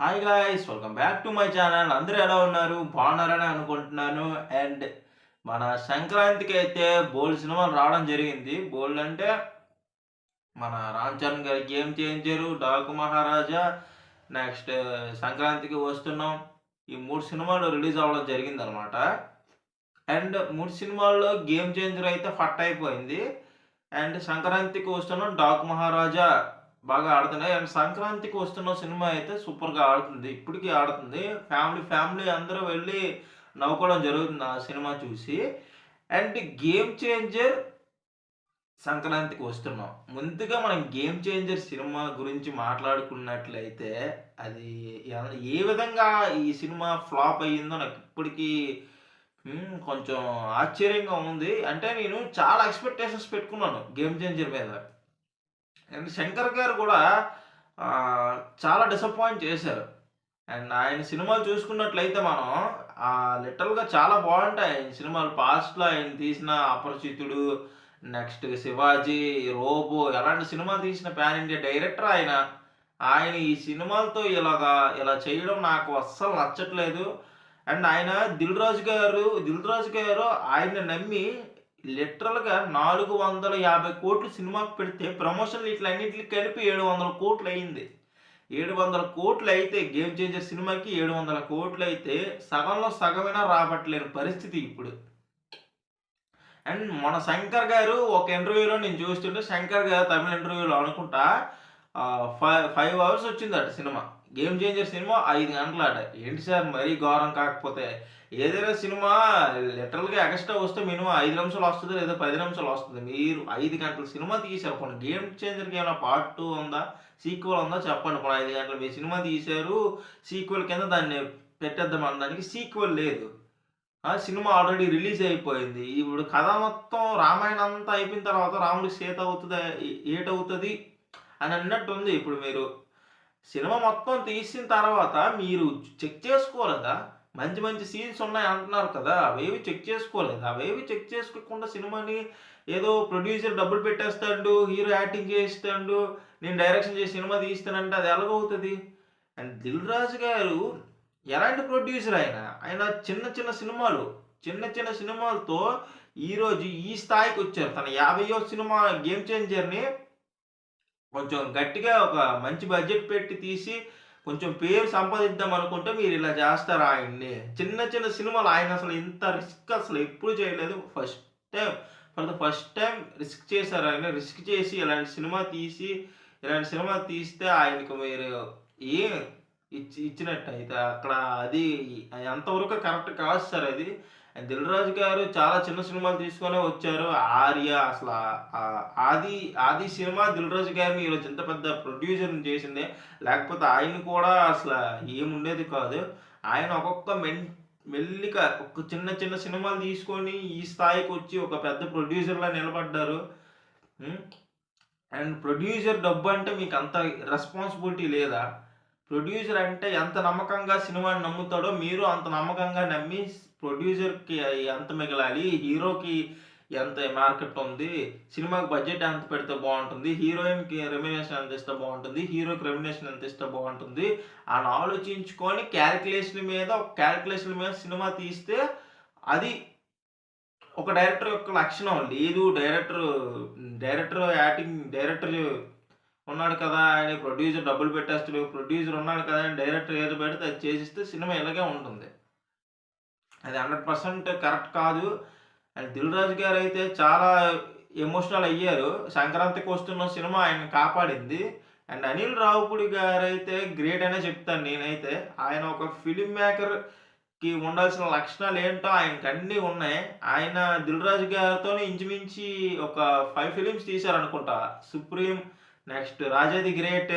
Hi guys, welcome back to my channel. అందరూ ఎలా ఉన్నారు? బాగున్నారని అనుకుంటున్నాను. అండ్ మన సంక్రాంతికి అయితే బోల్డ్ సినిమాలు రావడం జరిగింది. బోల్డ్ అంటే మన రామ్ చరణ్ గారి గేమ్ చేంజరు, డాకు మహారాజా, నెక్స్ట్ సంక్రాంతికి వస్తున్నాం. ఈ 3 సినిమాలు రిలీజ్ అవ్వడం జరిగిందనమాట. అండ్ 3 సినిమాల్లో గేమ్ చేంజర్ అయితే ఫట్ అయిపోయింది. అండ్ సంక్రాంతికి వస్తున్నాం, డాకు మహారాజా బాగా ఆడుతున్నాయి. అండ్ సంక్రాంతికి వస్తున్న సినిమా అయితే సూపర్‌గా ఆడుతుంది. ఇప్పటికి ఆడుతుంది. ఫ్యామిలీ అందరూ వెళ్లి నవ్వుకోవడం జరుగుతుంది ఆ సినిమా చూసి. అండ్ గేమ్ చేంజర్ సంక్రాంతికి వస్తున్నాం. ముందుగా మనం గేమ్ చేంజర్ సినిమా గురించి మాట్లాడుకున్నట్లయితే అది ఏ విధంగా ఈ సినిమా ఫ్లాప్ అయ్యిందో నాకు ఇప్పటికీ కొంచెం ఆశ్చర్యంగా ఉంది. అంటే నేను చాలా ఎక్స్‌పెక్టేషన్స్ పెట్టుకున్నాను గేమ్ చేంజర్ మీద. అండ్ శంకర్ గారు కూడా చాలా డిసప్పాయింట్ చేశారు. అండ్ ఆయన సినిమాలు చూసుకున్నట్లయితే మనం లిటరల్‌గా చాలా బావుంటాయి ఆయన సినిమాలు. పాస్ట్‌లో ఆయన తీసిన 'అపరిచితుడు', నెక్స్ట్ 'శివాజీ', 'రోబో' ఎలాంటి సినిమాలు తీసిన పాన్ ఇండియా డైరెక్టర్ ఆయన. ఆయన ఈ సినిమాలతో ఇలా చేయడం నాకు అస్సలు నచ్చట్లేదు. అండ్ ఆయన 'దిల్ రాజు' గారు ఆయన్ని నమ్మి లిటరల్‌గా 450,00,00,000 సినిమాకి పెడితే ప్రమోషన్‌లు ఈట్లన్నిటికి కలిపి 700,00,00,000 అయింది. 700,00,00,000 అయితే గేమ్ చేంజర్ సినిమాకి 700,00,00,000 అయితే సగంలో సగమైనా రాబట్టలేని పరిస్థితి ఇప్పుడు. అండ్ మన శంకర్ గారు ఒక ఇంటర్వ్యూలో నేను చూస్తుంటే శంకర్ గారు తమిళ్ ఇంటర్వ్యూలో అనుకుంటా 5 అవర్స్ వచ్చిందట సినిమా. Game changer cinema 5 గంటలట. ఏంటి సార్ మరీ ఘోరం కాకపోతే? ఏదైనా సినిమా లిటరల్‌గా ఎక్స్‌ట్రా వస్తే మినిమమ్ 5 నిమిషాలు వస్తది లేదా 10 నిమిషాలు వస్తది. మీరు 5 గంటల సినిమా తీశారు. పోనీ గేమ్ చేంజర్‌కి ఏమైనా పార్ట్ 2 ఉందా? సీక్వెల్ ఉందా? చెప్పండి. పోనీ 5 గంటలు మీరు సినిమా తీశారు. సీక్వెల్ కింద దాన్ని పెట్టేద్దాం అనడానికి సీక్వెల్ లేదు. సినిమా ఆల్రెడీ రిలీజ్ అయిపోయింది. ఇప్పుడు కథ మొత్తం రామాయణం అంతా అయిపోయిన తర్వాత రాముడికి సీత అవుతదా? ఏటవుతది? అని అన్నట్టుంది. ఇప్పుడు మీరు సినిమా మొత్తం తీసిన తర్వాత మీరు చెక్ చేసుకోలేదా? మంచి మంచి సీన్స్ ఉన్నాయి అంటున్నారు కదా! అవేవి చెక్ చేసుకోలేదా? అవేవి చెక్ చేసుకోకుండా సినిమాని ఏదో ప్రొడ్యూసర్ డబ్బులు పెట్టేస్తాడు, హీరో యాక్టింగ్ చేయిస్తాడు, నేను డైరెక్షన్ చేసి సినిమా తీస్తానంటే అది ఎలాగవుతది? అండ్ 'దిల్ రాజు' గారు ఎలాంటి ప్రొడ్యూసర్ ఆయన? ఆయన చిన్న చిన్న సినిమాలతో ఈరోజు ఈ స్థాయికొచ్చారు. తన 50వ సినిమా 'గేమ్ చేంజర్‌ని' కొంచెం గట్టిగా ఒక మంచి బడ్జెట్ పెట్టి తీసి, కొంచెం పేరు సంపాదిద్దాం అనుకుంటే మీరిలా జేస్తారా ఆయన్ని? చిన్న సినిమాలు ఆయనసలు ఇంత రిస్క్ అసలు ఎప్పుడు చేయలేదు. టైమ్ ఫస్ట్ టైమ్ రిస్క్ చేశారాయన. రిస్క్ చేసి ఇలాంటి సినిమా తీస్తే ఆయనకి మీరు ఏం ఇచ్చినట్టయితే అక్కడ అది ఎంతవరకు కరెక్ట్ కాదు సార్ అది. 'దిల్ రాజు' గారు చాలా చిన్న సినిమాలు తీసుకొనే వచ్చారు. 'ఆర్య' అసల 'ఆది' సినిమా 'దిల్ రాజు' గారిని ఈరోజు ఇంత పెద్ద ప్రొడ్యూసర్‌ని చేసిందే. లేకపోతే ఆయన్ని కూడా అసల ఏముండేది కాదు. ఆయన మెల్లిగా ఒక చిన్న సినిమాలు తీసుకొని ఈ స్థాయికొచ్చి ఒక పెద్ద ప్రొడ్యూసర్‌లా నిలబడ్డారు. హ్మ్. అండ్ ప్రొడ్యూసర్ డబ్బంటే మీకంత రెస్పాన్సిబిలిటీ లేదా? ప్రొడ్యూసర్ అంటే ఎంత నమ్మకంగా సినిమాని నమ్ముతాడో, మీరు అంత నమ్మకంగా నమ్మి ప్రొడ్యూసర్‌కి ఎంత మిగలాలి, హీరోకి ఎంత మార్కెట్ ఉంది, సినిమాకి బడ్జెట్ ఎంత పెడితే బావుంటుంది, హీరోయిన్‌కి రెమ్యునరేషన్ ఎంత ఇస్తే బావుంటుంది, హీరోకి రెమ్యునరేషన్ ఎంత ఇస్తే బావుంటుంది అని ఆలోచించుకొని క్యాలిక్యులేషన్ మీద సినిమా తీస్తే అది ఒక డైరెక్టర్ యొక్క లక్షణం. లేదు డైరెక్టర్ ఉన్నాడు కదా అని ప్రొడ్యూసర్ డబ్బులు పెట్టేస్తాడు. ప్రొడ్యూసర్ ఉన్నాడు కదా అని డైరెక్టర్ ఏది పెడితే అది చేసిస్తే సినిమా ఇలాగే ఉంటుంది. అది 100% కరెక్ట్ కాదు. అండ్ 'దిల్ రాజు' గారైతే చాలా ఎమోషనల్ అయ్యారు. సంక్రాంతికి వస్తున్న సినిమా ఆయన్ని కాపాడింది. అండ్ అనిల్ రావిపూడి గారైతే గ్రేట్ అనే చెప్తాను నేనైతే. ఆయన ఒక ఫిల్మ్ మేకర్‌కి ఉండాల్సిన లక్షణాలేంటో ఆయనకన్నీ ఉన్నాయి. ఆయన 'దిల్ రాజు' గారితోనే ఇంచుమించి ఒక 5 ఫిల్మ్స్ తీశారనుకుంటా. 'Supreme', next 'Raja the great',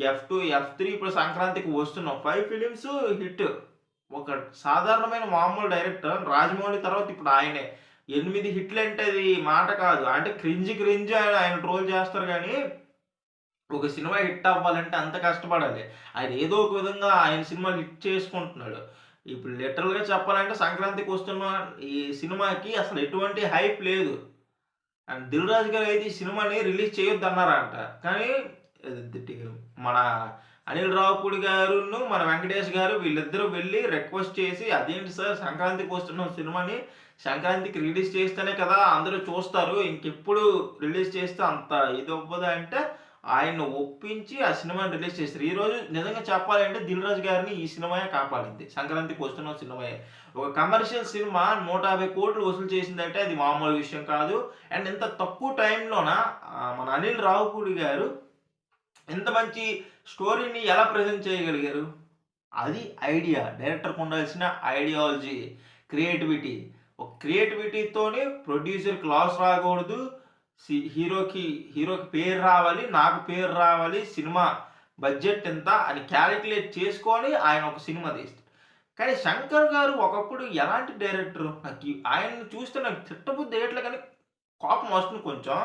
'F two', 'ఎఫ్3' ఇప్పుడు సంక్రాంతికి వస్తున్నాం. 5 ఫిల్మ్స్ హిట్. ఒక సాధారణమైన మామూలు డైరెక్టర్ 'రాజమౌళి' తర్వాత ఇప్పుడు ఆయనే. 8 హిట్లంటే అది మాట కాదు. అంటే క్రింజ్ అని ఆయన ట్రోల్ చేస్తారు గానీ, ఒక సినిమా హిట్ అవ్వాలంటే అంత కష్టపడాలి. ఆయన ఏదో ఒక విధంగా ఆయన సినిమాలు హిట్ చేసుకుంటున్నాడు. ఇప్పుడు లిటరల్‌గా చెప్పాలంటే సంక్రాంతికి వస్తున్న ఈ సినిమాకి అసలు ఎటువంటి హైప్ లేదు. అండ్ 'దిల్ రాజు' గారు అయితే ఈ సినిమాని రిలీజ్ చేయొద్దన్నారంట. కానీ ది టి మన అనిల్ రావుపూడి గారును మన వెంకటేష్ గారు వీళ్ళిద్దరూ వెళ్ళి రిక్వెస్ట్ చేసి, అదేంటి సార్ సంక్రాంతికి వస్తున్న సినిమాని సంక్రాంతికి రిలీజ్ చేస్తేనే కదా అందరూ చూస్తారు, ఇంకెప్పుడు రిలీజ్ చేస్తే అంత ఇది అవ్వదా అంటే ఆయన్ని ఒప్పించి ఆ సినిమాని రిలీజ్ చేశారు. ఈరోజు నిజంగా చెప్పాలంటే 'దిల్ రాజు' గారిని ఈ సినిమాయే కాపాడింది. సంక్రాంతికి వస్తున్న సినిమాయే. ఒక కమర్షియల్ సినిమా 150 కోట్లు వసూలు చేసిందంటే అది మామూలు విషయం కాదు. అండ్ ఇంత తక్కువ టైంలోన మన అనిల్ రావుపూడి గారు ఇంత మంచి స్టోరీని ఎలా ప్రెజెంట్ చేయగలిగారు? అది ఐడియా. డైరెక్టర్‌కి ఉండాల్సిన ఐడియాలజీ, క్రియేటివిటీ. ఒక క్రియేటివిటీతోని ప్రొడ్యూసర్‌కి లాస్ రాకూడదు. హీరోకి పేరు రావాలి, నాకు పేరు రావాలి, సినిమా బడ్జెట్ ఎంత అని క్యాలిక్యులేట్ చేసుకొని ఆయన ఒక సినిమా తీస్తారు. కానీ 'శంకర్' గారు ఒకప్పుడు ఎలాంటి డైరెక్టరు? ఆయన్ని చూస్తే నాకు తిట్టబుద్ధి ఎయట్లే కానీ కోపం వస్తుంది కొంచెం.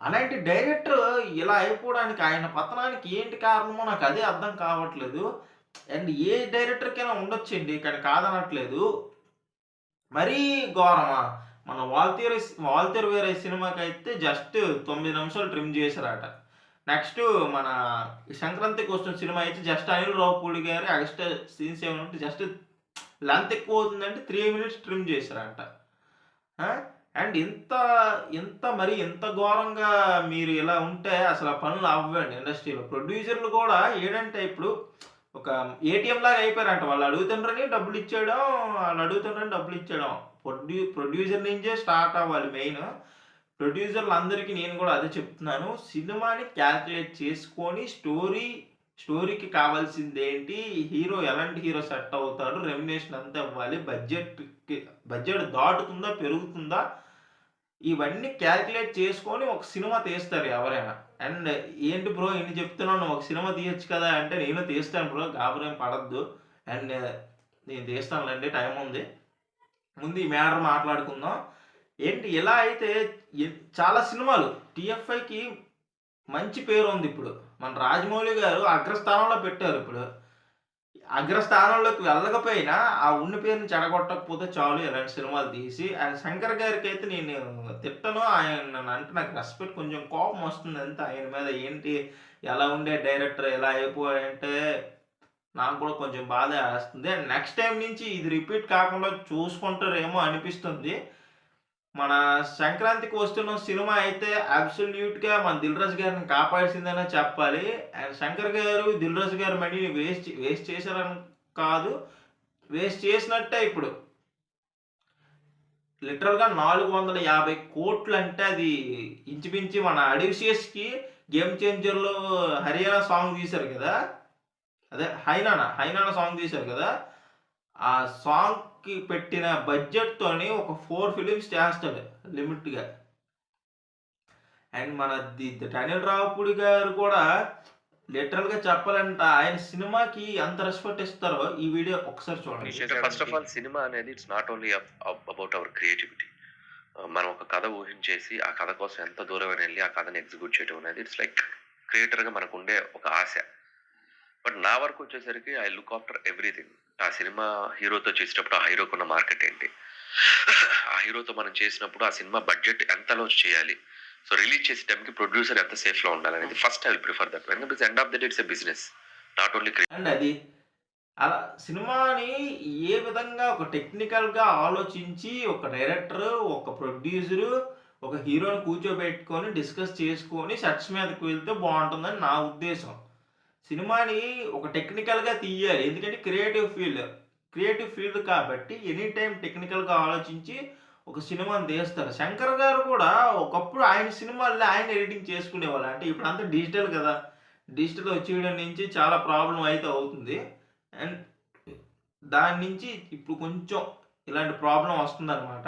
అలాంటి డైరెక్టర్ ఇలా అయిపోవడానికి, ఆయన పతనానికి ఏంటి కారణమో నాకు అదే అర్థం కావట్లేదు. అండ్ ఏ డైరెక్టర్‌కైనా ఉండొచ్చండి. కానీ కాదనట్లేదు. మరీ ఘోరమా? మన 'వాల్తేరు వీరయ్య' సినిమాకైతే జస్ట్ 9 నిమిషాలు ట్రిమ్ చేశారట. నెక్స్టు మన 'సంక్రాంతికి వస్తున్న' సినిమా అయితే జస్ట్ అనిల్ రావుపూడి గారి ఎక్స్‌ట్రా సీన్స్ ఏమైనా ఉంటే జస్ట్ లెంత్ ఎక్కువ అవుతుందంటే 3 మినిట్స్ ట్రిమ్ చేశారంట. ఆ! అండ్ ఇంత ఘోరంగా మీరు ఇలా ఉంటే అసలు ఆ పనులు అవ్వండి ఇండస్ట్రీలో. ప్రొడ్యూసర్‌లు కూడా ఏడంటే ఇప్పుడు ఒక ఏటీఎం లాగా అయిపోయారంట. వాళ్ళు అడుగుతుండ్రని డబ్బులిచ్చేయడం, ఆళ్ళు అడుగుతుండ్రని డబ్బులిచ్చేయడం. ప్రొడ్యూసర్ నుంచే స్టార్ట్ అవ్వాలి మెయిన్. ప్రొడ్యూసర్‌లందరికీ నేను కూడా అదే చెప్తున్నాను. సినిమాని క్యాలిక్యులేట్ చేసుకొని స్టోరీకి కావాల్సిందేంటి? హీరో ఎలాంటి హీరో సెట్ అవుతాడు? రెమ్యునరేషన్ ఎంత ఇవ్వాలి? బడ్జెట్ దాటుతుందా? పెరుగుతుందా? ఇవన్నీ క్యాలిక్యులేట్ చేసుకొని ఒక సినిమా తీస్తారు ఎవరైనా. అండ్ ఏంటి బ్రో ఇన్ని చెప్తున్నావు, నువ్వు ఒక సినిమా తీయొచ్చు కదా అంటే, నేను తీస్తాను బ్రో, గాబరేం పడొద్దు. అండ్ నేను తీస్తానులెండి, టైం ఉంది. ముందు ఈ మ్యాటర్ మాట్లాడుకుందాం. ఏంటి ఇలా అయితే చాలా సినిమాలు టీఎఫ్ఐకి మంచి పేరుంది ఇప్పుడు. మన రాజమౌళి గారు అగ్రస్థానంలో పెట్టారు ఇప్పుడు. అగ్రస్థానంలోకి వెళ్ళకపోయినా ఆ ఉన్న పేరుని చెడగొట్టకపోతే చాలు ఇలాంటి సినిమాలు తీసి. అండ్ 'శంకర్' గారికైతే నేను తిట్టను. ఆయన నన్నంటే నాకు రెస్పెక్ట్, కొంచెం కోపం వస్తుంది అంతే ఆయన మీద. ఏంటి ఎలా ఉండే డైరెక్టర్ ఇలా అయిపోయాడంటే నాకు కూడా కొంచెం బాధేస్తుంది. అండ్ నెక్స్ట్ టైమ్ నుంచి ఇది రిపీట్ కాకుండా చూసుకుంటారేమో అనిపిస్తుంది. మన సంక్రాంతికి వస్తున్న సినిమా అయితే అబ్సల్యూట్‌గా మన 'దిల్ రాజు' గారిని కాపాడాల్సిందనే చెప్పాలి. అండ్ 'శంకర్' గారు 'దిల్ రాజు' గారి మనీని వేస్ట్ చేశారని కాదు. వేస్ట్ చేసినట్టే ఇప్పుడు. లిటరల్‌గా 450 కోట్లంటే అది ఇంచుమించు మన 'అడివిషియస్‌కి' 'గేమ్ చేంజర్‌లో' 'హరియానా' సాంగ్ తీశారు కదా! అదే 'హైనానా' సాంగ్ తీశారు కదా! ఆ సాంగ్‌కి పెట్టిన బడ్జెట్‌తోని ఒక 4 ఫిలిమ్స్ చేస్తాడు లిమిట్‌గా. అండ్ మన అనిల్ రావుపూడి గారు కూడా లిటరల్‌గా చెప్పాలంటే ఆయన సినిమాకి ఎంత రెస్పెక్ట్ ఇస్తారో ఈ వీడియో ఒకసారి చూడండి. ఫస్ట్ ఆఫ్ ఆల్ సినిమా అనేది it's not only about our creativity. మనం ఒక కథ ఊహించేసి ఆ కథ కోసం ఎంత దూరమైనా వెళ్ళి ఆ కథని ఎగ్జిక్యూట్ చేయడం అనేది ఇట్స్ లైక్ క్రియేటర్‌గా మనకు ఉండే ఒక ఆశ. బట్ నా వరకు వచ్చేసరికి ఐ లుక్ ఆఫ్టర్ ఎవ్రీథింగ్. ఆ సినిమా హీరోతో చేసేటప్పుడు ఆ హీరోకి ఉన్న మార్కెట్ ఏంటి? ఆ హీరోతో మనం చేసినప్పుడు ఆ సినిమా బడ్జెట్ ఎంతలో చేయాలి? సో రిలీజ్ చేసే టైంకి ప్రొడ్యూసర్ ఎంత సేఫ్‌లో ఉండాలనేది first I will prefer that. ఎందుకంటే end of the day it's a business. Not only and అది అలా సినిమాని ఏ విధంగా ఒక టెక్నికల్‌గా ఆలోచించి ఒక డైరెక్టరు, ఒక ప్రొడ్యూసరు, ఒక హీరోని కూర్చోబెట్టుకొని డిస్కస్ చేసుకొని సెట్స్ మీదకి వెళ్తే బావుంటుందని నా ఉద్దేశం. సినిమాని ఒక టెక్నికల్‌గా తీయాలి. ఎందుకంటే క్రియేటివ్ ఫీల్డ్ కాబట్టి ఎనీ టైమ్ టెక్నికల్‌గా ఆలోచించి ఒక సినిమాని తీస్తారు. 'శంకర్' గారు కూడా ఒకప్పుడు ఆయన సినిమాల్లో ఆయన ఎడిటింగ్ చేసుకునేవాళ్ళు. అంటే ఇప్పుడంతా డిజిటల్ కదా! డిజిటల్ వచ్చేయడం నుంచి చాలా ప్రాబ్లమ్ అయితే అవుతుంది. అండ్ దాని నుంచి ఇప్పుడు కొంచెం ఇలాంటి ప్రాబ్లమ్ వస్తుందనమాట.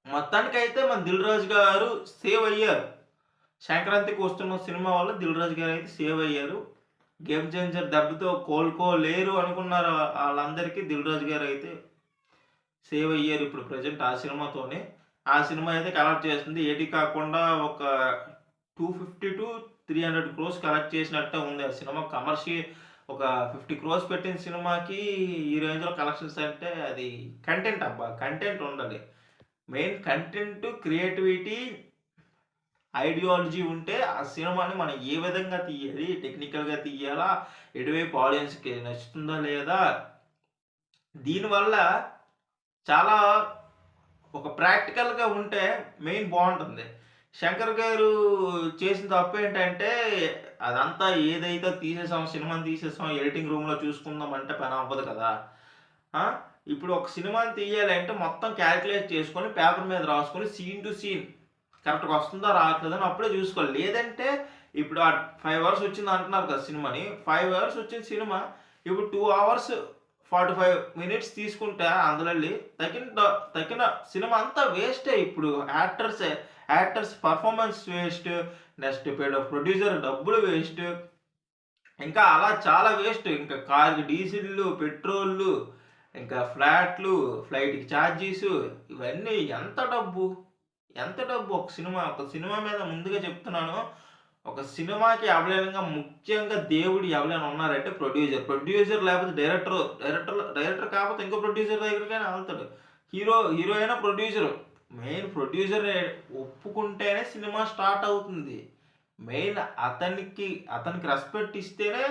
మొత్తానికైతే మన 'దిల్ రాజు' గారు సేవ్ అయ్యారు. సంక్రాంతికి వస్తున్న సినిమా వల్ల 'దిల్ రాజు' గారైతే సేవ్ అయ్యారు. గేమ్ చేంజర్ దెబ్బతో కోలుకోలేరు అనుకున్నారు ఆళ్ళందరికీ 'దిల్ రాజు' గారైతే సేవ్ అయ్యారు ఇప్పుడు ప్రెజెంట్ ఆ సినిమాతోనే. ఆ సినిమా అయితే కలెక్ట్ చేస్తుంది. ఏటి కాకుండా ఒక 250-300 క్రోర్స్ కలెక్ట్ చేసినట్టే ఉంది. ఆ సినిమా ఒక 50 క్రోర్స్ పెట్టిన సినిమాకి ఈ రేంజ్‌లో కలెక్షన్స్ అంటే అది కంటెంట్ అబ్బా! కంటెంట్ ఉండాలి. మెయిన్ కంటెంట్, క్రియేటివిటీ ఐడియాలజీ ఉంటే ఆ సినిమాని మనం ఏ విధంగా తీయాలి, టెక్నికల్‌గా తీయాలా, ఎటువైపు ఆడియన్స్‌కి నచ్చుతుందా లేదా, దీనివల్ల చాలా ఒక ప్రాక్టికల్‌గా ఉంటే మెయిన్ బావుంటుంది. శంకర్ గారు చేసిన తప్పేంటంటే, అదంతా ఏదైతే తీసేసాం, సినిమాని తీసేసాం, ఎడిటింగ్ రూమ్‌లో చూసుకుందాం అంటే పని అవ్వదు కదా! ఆ! ఇప్పుడు ఒక సినిమాని తీయాలంటే మొత్తం కాలిక్యులేట్ చేసుకొని, పేపర్ మీద రాసుకొని, సీన్ టు సీన్ కరెక్ట్‌గా వస్తుందా, రావట్లేదా అని అప్పుడే చూసుకోవాలి. లేదంటే ఇప్పుడు 5 అవర్స్ వచ్చింది అంటున్నారు కదా సినిమాని. 5 అవర్స్ వచ్చిన సినిమా ఇప్పుడు 2 అవర్స్ 45 మినిట్స్ తీసుకుంటే అందులోని తక్కిన సినిమా అంతా వేస్టే ఇప్పుడు. Actors performance waste. Next producer డబ్బులు వేస్ట్. ఇంకా అలా చాలా వేస్ట్. ఇంకా కార్‌కి డీజిల్లు, పెట్రోల్లు, ఇంకా ఫ్లాట్లు, ఫ్లైట్‌కి ఛార్జీసు, ఇవన్నీ ఎంత డబ్బు? ఎంత డబ్బు ఒక సినిమా మీద ముందుగా చెప్తున్నాను. ఒక సినిమాకి అవలేలంగా ముఖ్యంగా దేవుడు ఎవరైనా ఉన్నారంటే ప్రొడ్యూసర్. ప్రొడ్యూసర్ లేకపోతే డైరెక్టర్ కాకపోతే ఇంకో ప్రొడ్యూసర్ దగ్గరికైనా వెళ్తాడు. హీరో అయినా ప్రొడ్యూసరు. మెయిన్ ప్రొడ్యూసర్ ఒప్పుకుంటేనే సినిమా స్టార్ట్ అవుతుంది. మెయిన్ అతనికి రెస్పెక్ట్ ఇస్తేనే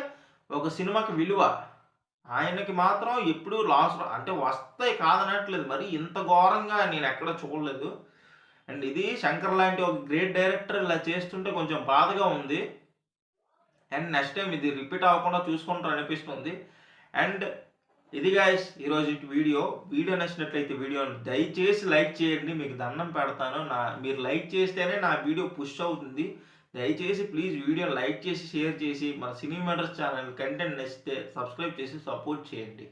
ఒక సినిమాకి విలువ. ఆయనకి మాత్రం ఎప్పుడూ లాస్‌లో అంటే వస్తాయి కాదనట్లేదు. మరి ఇంత ఘోరంగా నేనెక్కడ చూడలేదు. అండ్ ఇది 'శంకర్' లాంటి ఒక గ్రేట్ డైరెక్టర్ ఇలా చేస్తుంటే కొంచెం బాధగా ఉంది. అండ్ నెక్స్ట్ టైమ్ ఇది రిపీట్ అవ్వకుండా చూసుకుంటారనిపిస్తుంది. అండ్ ఇది గైస్ ఈరోజుటి వీడియో. వీడియో నచ్చినట్లయితే వీడియోని దయచేసి లైక్ చేయండి. మీకు దండం పెడతాను. మీరు లైక్ చేస్తేనే నా వీడియో పుష్ అవుతుంది. దయచేసి ప్లీజ్ వీడియోని లైక్ చేసి, షేర్ చేసి, మన సినీ మ్యాటర్స్ ఛానల్ కంటెంట్ నచ్చితే సబ్స్క్రైబ్ చేసి సపోర్ట్ చేయండి.